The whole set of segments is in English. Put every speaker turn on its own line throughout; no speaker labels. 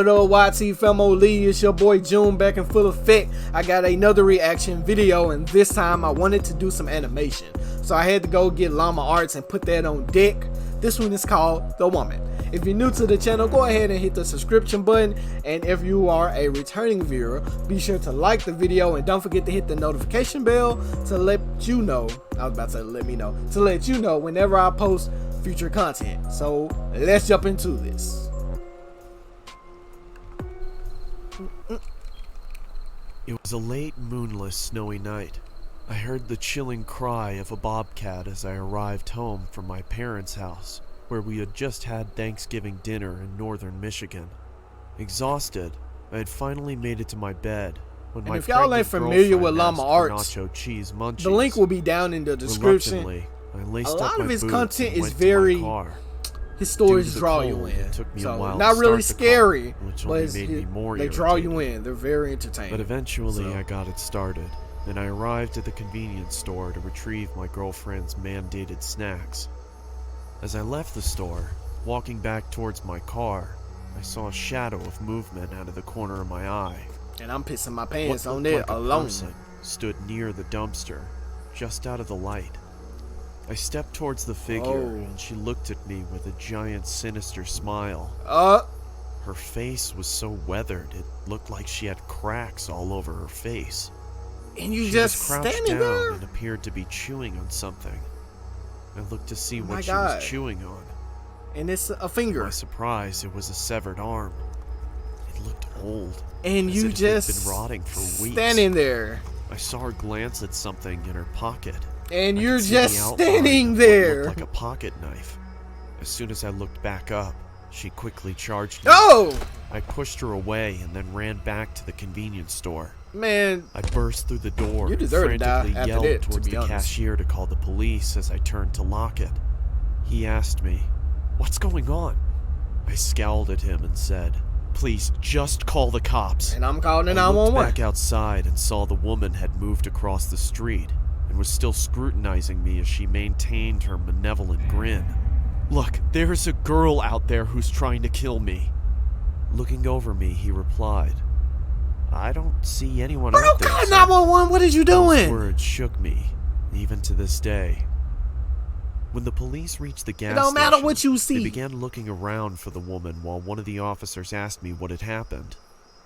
what up, YT Family? It's your boy June back in full effect. I got another reaction video, and this time I wanted to do some animation. So I had to go get Llama Arts and put that on deck. This one is called The Woman. If you're new to the channel, go ahead and hit the subscription button. And if you are a returning viewer, be sure to like the video and don't forget to hit the notification bell to let you know. I was about to say let me know. To let you know whenever I post future content. So let's jump into this.
It was a late, moonless, snowy night. I heard the chilling cry of a bobcat as I arrived home from my parents' house, where we had just had Thanksgiving dinner in northern Michigan. Exhausted, I had finally made it to my bed when my
if y'all ain't familiar with Llama Arts,
nacho cheese munchies.
The link will be down in the description.
I laced
a
up
lot
my
of his
boots
content
and
is
went to
very
my car.
his stories
Due to the
draw
cold,
you in.
it took me a
So
while
not
to
really
start the
scary,
car, which
but
only made me more
they draw you
irritated.
in. They're very entertaining.
But eventually I got it started, and I arrived at the convenience store to retrieve my girlfriend's mandated snacks. As I left the store, walking back towards my car, I saw a shadow of movement out of the corner of my eye.
And I'm pissing my pants
What
on
looked
that
like a
alone.
person stood near the dumpster, just out of the light. I stepped towards the figure, and she looked at me with a giant sinister smile. Her face was so weathered, it looked like she had cracks all over her face.
And you
she
just
was crouched
standing
down
there?
and appeared to be chewing on something. I looked to see what she
God.
was chewing on.
And it's a finger.
To my surprise, it was a severed arm. It looked old.
And
as
you
it had
just
been rotting for weeks.
standing there.
I saw her glance at something in her pocket.
And
I
you're
could see the
just
outline
standing
of what
there.
looked like a pocket knife. As soon as I looked back up, she quickly charged me.
Oh!
I pushed her away and then ran back to the convenience store.
Man,
I burst through the door
you
and
deserve to die
frantically
after
yelled
that, to
towards
be
the
honest.
cashier to call the police as I turned to lock it. He asked me, "What's going on?" I scowled at him and said, "Please, just call the cops."
and I'm calling
I looked
911.
back outside and saw the woman had moved across the street and was still scrutinizing me as she maintained her malevolent grin. "Look, there's a girl out there who's trying to kill me." Looking over me, he replied, "I don't see anyone out there,
Call
sir."
911. What are you
Those
doing?
words shook me, even to this day. When the police reached the gas
It don't matter
station,
what you
they
see.
began looking around for the woman while one of the officers asked me what had happened,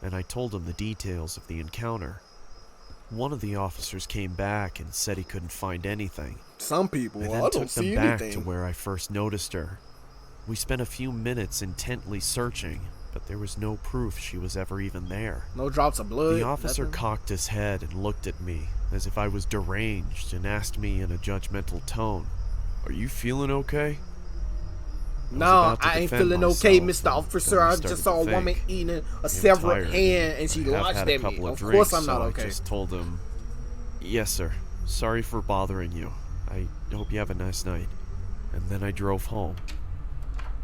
and I told him the details of the encounter. One of the officers came back and said he couldn't find anything.
Some people,
I
I
then
don't
took
see
them back
anything.
to where I first noticed her. We spent a few minutes intently searching, but there was no proof she was ever even there.
No drops of blood.
The officer
nothing?
cocked his head and looked at me as if I was deranged and asked me in a judgmental tone, "Are you feeling okay?"
No, I ain't feeling okay, Mr. Officer. I
started
just saw a
to
woman
think,
eating a
"I'm
severed
tired.
hand, and she
I have
launched
had a
at me.
couple
Of
of
course
drinks,
I'm not
so
okay.
I just told him, "Yes, sir. Sorry for bothering you. I hope you have a nice night." And then I drove home.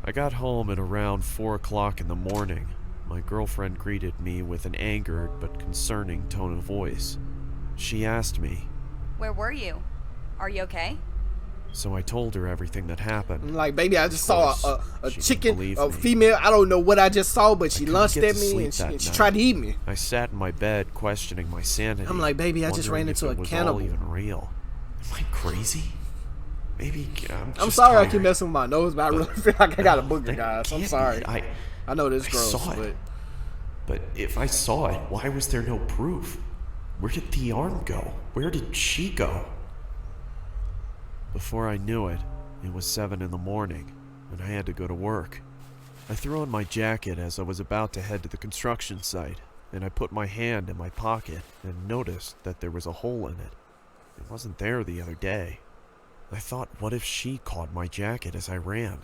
I got home at around 4 o'clock in the morning. My girlfriend greeted me with an angered but concerning tone of voice. She asked me,
"Where were you? Are you okay?"
so I told her everything that happened.
I'm like, baby, I just saw a
she didn't
chicken,
believe
a
me.
female. I don't know what I just saw, but she
couldn't
launched
get
at
to
me
sleep
and
that
she
night.
tried to eat me.
I sat in my bed questioning my sanity.
I'm like, baby, I just ran
wondering if
into
it
a
was
cannibal.
all even real. Am I crazy? Maybe
I'm sorry I keep
tired.
messing with my nose, but I really feel like I got a booger,
That
guys. I'm
can't
sorry.
be.
I know this
I
gross,
saw it. But if I saw it, why was there no proof? Where did the arm go? Where did she go? Before I knew it, it was 7 in the morning, and I had to go to work. I threw on my jacket as I was about to head to the construction site, and I put my hand in my pocket and noticed that there was a hole in it. It wasn't there the other day. I thought, what if she caught my jacket as I ran?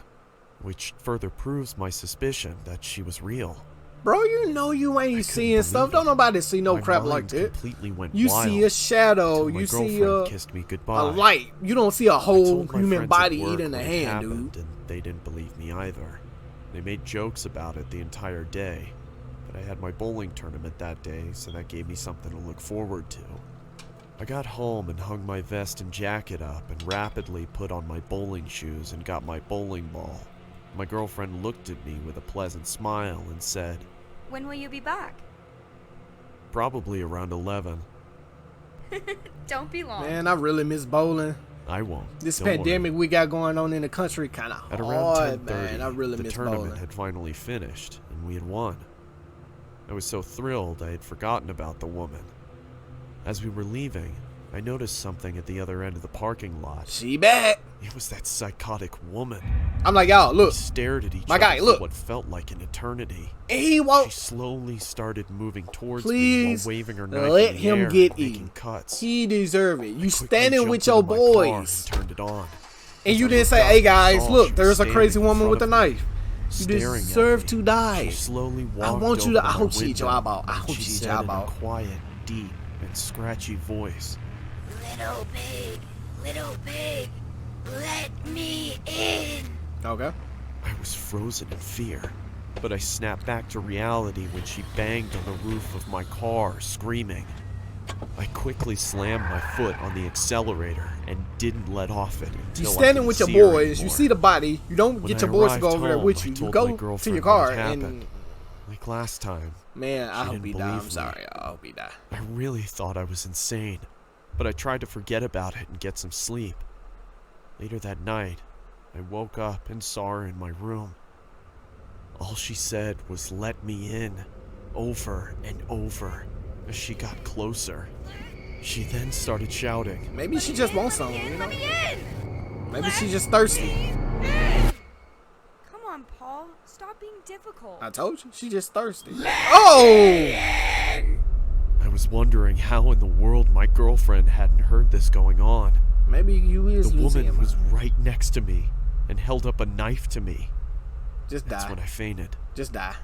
Which further proves my suspicion that she was real.
Bro, you know you ain't seeing stuff. Don't nobody see no
My
crap like
mind
that.
completely went
You
wild
see a shadow.
till my
You see
girlfriend kissed me goodbye.
a light. You don't see a
I
whole
told my
human
friends
body
at work
eating a
what had
hand,
happened,
dude.
and they didn't believe me either. They made jokes about it the entire day, but I had my bowling tournament that day, so that gave me something to look forward to. I got home and hung my vest and jacket up and rapidly put on my bowling shoes and got my bowling ball. My girlfriend looked at me with a pleasant smile and said,
When will you be back?
Probably around 11.
Don't be long.
Man, I really miss bowling.
I won't.
This
Don't
pandemic
worry.
we got going on in the country kind of
At around
hard,
10:30,
man. I really
the
miss
tournament
bowling.
had finally finished, and we had won. I was so thrilled I had forgotten about the woman. As we were leaving, I noticed something at the other end of the parking lot.
She back.
It was that psychotic woman.
I'm like, y'all,
We
look.
stared at each
My
other
guy,
for
look.
what felt like an eternity.
And he
She
won't.
slowly started moving towards me
Please
while waving her knife
let
in the
him
air
get
and making
eaten.
cuts.
He deserve it. You
Quickly
standing with
jumped
your
into my car
boys.
and turned it on.
And
As
you
I
didn't
looked
say,
up,
hey
I
guys,
saw
look,
she
there's
was
a crazy
standing in
woman with a
front of me,
knife. You
staring at
deserve
me.
to die.
She slowly
I
walked
want you
over
to. I
my
hope she eat your
window,
eyeball. I
and
hope
she
she eat
said
your
in a
eyeball.
quiet, deep, and scratchy voice,
Little pig, let me in.
Okay.
I was frozen in fear, but I snapped back to reality when she banged on the roof of my car, screaming. I quickly slammed my foot on the accelerator and didn't let off it until
You
I
standing
couldn't
with your
see her
boys. You
anymore.
see the body. You don't
When
get
I
your boys to go
arrived
over there
home,
with
I
you. You
told
go
my
to
girlfriend
your car
what had
and.
happened. Like last time,
Man, I
She
hope
didn't
he die.
believe
I'm
me.
sorry. I hope he die.
I really thought I was insane, but I tried to forget about it and get some sleep. Later that night, I woke up and saw her in my room. All she said was, "Let me in," over and over as she got closer. She then started shouting,
Maybe she just wants something, you know?
Let me in.
Maybe she's just thirsty.
Come on, Paul. Stop being difficult.
I told you, she just thirsty. Oh!
I was wondering how in the world my girlfriend hadn't heard this going on.
Maybe you is
The
losing
woman
your
was
mind.
right next to me and held up a knife to me.
Just
That's
die.
when I fainted.
Just die.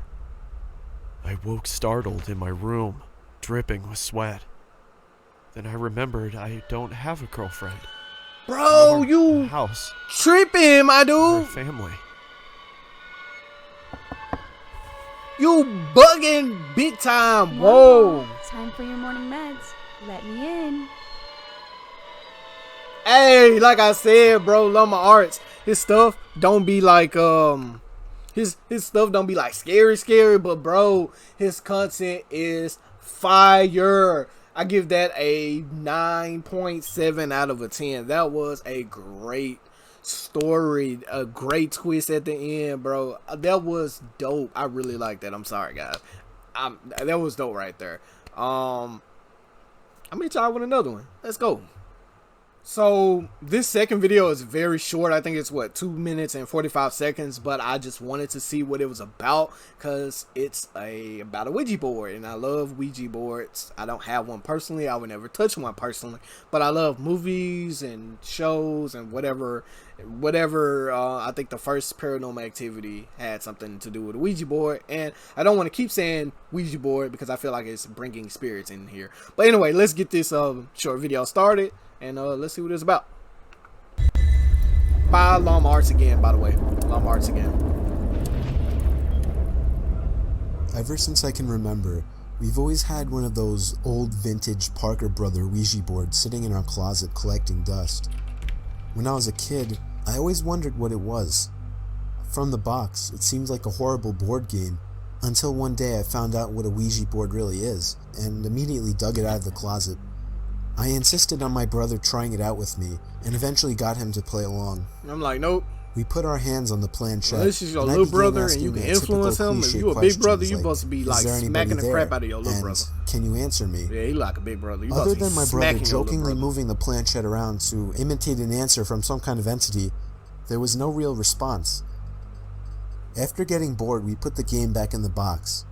I woke startled in my room, dripping with sweat. Then I remembered I don't have a girlfriend.
Bro,
nor a
you
house,
tripping, my
or a
dude.
family.
You bugging big time. Whoa.
Time for your morning meds. Let me in.
Hey, like I said, bro, Llama Arts, his stuff don't be like his stuff don't be like scary, but bro, his content is fire. I give that a 9.7 out of a 10. That was a great story, a great twist at the end, bro. That was dope. I really like that. I'm sorry, guys. That was dope right there. I'll meet y'all with another one. Let's go. So this second video is very short. I think it's what, 2 minutes and 45 seconds, but I just wanted to see what it was about because it's about a Ouija board, and I love Ouija boards. I don't have one personally. I would never touch one personally, but I love movies and shows and whatever. I think the first Paranormal Activity had something to do with a Ouija board, and I don't want to keep saying Ouija board because I feel like it's bringing spirits in here. But anyway, let's get this short video started. And let's see what it's about. By Llama Arts again, by the way. Llama Arts again.
Ever since I can remember, we've always had one of those old vintage Parker Brother Ouija boards sitting in our closet collecting dust. When I was a kid, I always wondered what it was. From the box, it seemed like a horrible board game, until one day I found out what a Ouija board really is, and immediately dug it out of the closet. I insisted on my brother trying it out with me, and eventually got him to play along.
I'm like, nope.
We put our hands on the planchette.
Well, this is your
and I
little
began
brother, and
asking
you can
the
influence
typical
him. If
cliche
you a big brother,
questions
you supposed to be
"Is
like
there anybody
smacking the
there?"
crap out of your little
and
brother.
"Can you answer me?"
Yeah, he like a big brother. You
Other
supposed to be
than my brother
smacking your little
jokingly
brother.
moving the planchette around to imitate an answer from some kind of entity, there was no real response. After getting bored, we put the game back in the box.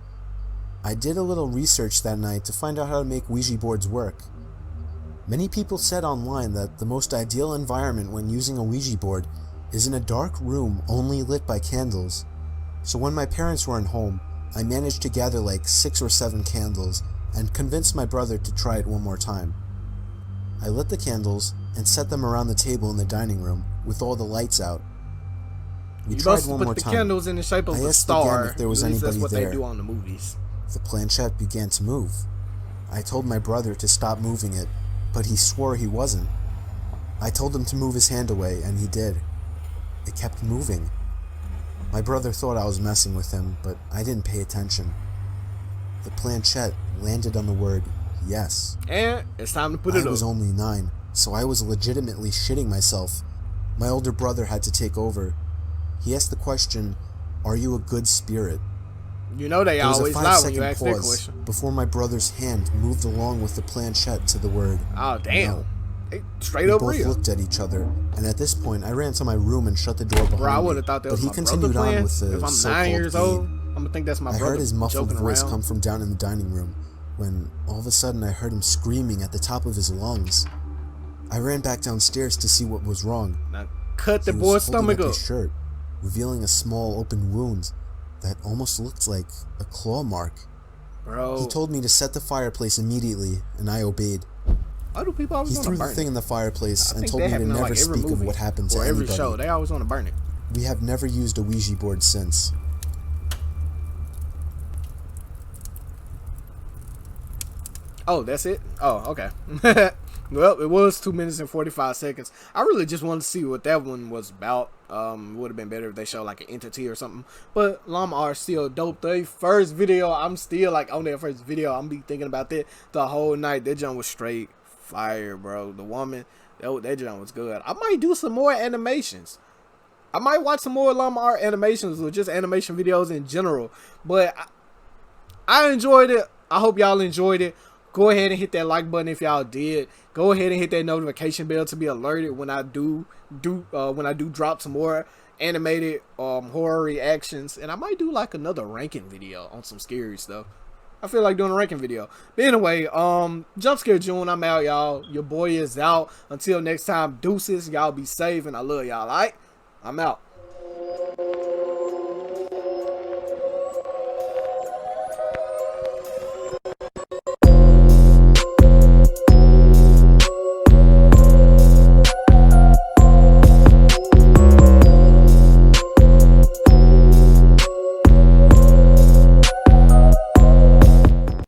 I did a little research that night to find out how to make Ouija boards work. Many people said online that the most ideal environment when using a Ouija board is in a dark room only lit by candles. So when my parents weren't home, I managed to gather like 6 or 7 candles and convinced my brother to try it one more time. I lit the candles and set them around the table in the dining room with all the lights out. We
You
tried
supposed to
one
put
more
the
time.
candles in the shape of
I
a
asked
star.
again if there was
At least that's
anybody
what
there.
they do on the movies.
The planchette began to move. I told my brother to stop moving it, but he swore he wasn't. I told him to move his hand away, and he did. It kept moving. My brother thought I was messing with him, but I didn't pay attention. the planchette landed on the word yes.
And it's time to put it
I was
up.
only 9, so I was legitimately shitting myself. My older brother had to take over. He asked the question, "Are you a good spirit?"
You know they
There was a
always lie when you
5-second
ask that
pause
question.
before my brother's hand moved along with the planchette to the word
Oh, damn.
no.
They straight
We
up
both
real.
looked at each other, and at this point, I ran to my room and shut the door behind
Bro, I would
me.
have thought that
But
was
he
my brother
continued on
playing.
with the
If I'm 9
so-called
years old,
game.
I'm gonna think that's my
I
brother
heard his muffled
joking
voice
around.
come from down in the dining room, when all of a sudden I heard him screaming at the top of his lungs. I ran back downstairs to see what was wrong.
Now, cut the
He
boy's
was holding
stomach
up
up.
his shirt, revealing a small open wound that almost looked like a claw mark.
Bro,
He told me to set the fireplace immediately, and I obeyed.
why do people always
He
want to
threw the
burn
thing
it?
in the fireplace
I
and
think
told
that
me to
happened in
never
like every
speak of
movie
what happened to
or every
anybody.
show. They always want to burn it.
We have never used a Ouija board since.
Oh, that's it? Oh, okay. Well, it was 2 minutes and 45 seconds. I really just wanted to see what that one was about. Would have been better if they showed like an entity or something. But Llama are still dope. The first video, I'm still like on their first video. I'm be thinking about that the whole night. That jump was straight fire, bro. The woman, that jump was good. I might do some more animations. I might watch some more Llama art animations or just animation videos in general. But I enjoyed it. I hope y'all enjoyed it. Go ahead and hit that like button if y'all did. Go ahead and hit that notification bell to be alerted when I do drop some more animated horror reactions. And I might do like another ranking video on some scary stuff. I feel like doing a ranking video. But anyway, Jump Scare June, I'm out, y'all. Your boy is out. Until next time, deuces. Y'all be safe and I love y'all, alright? I'm out.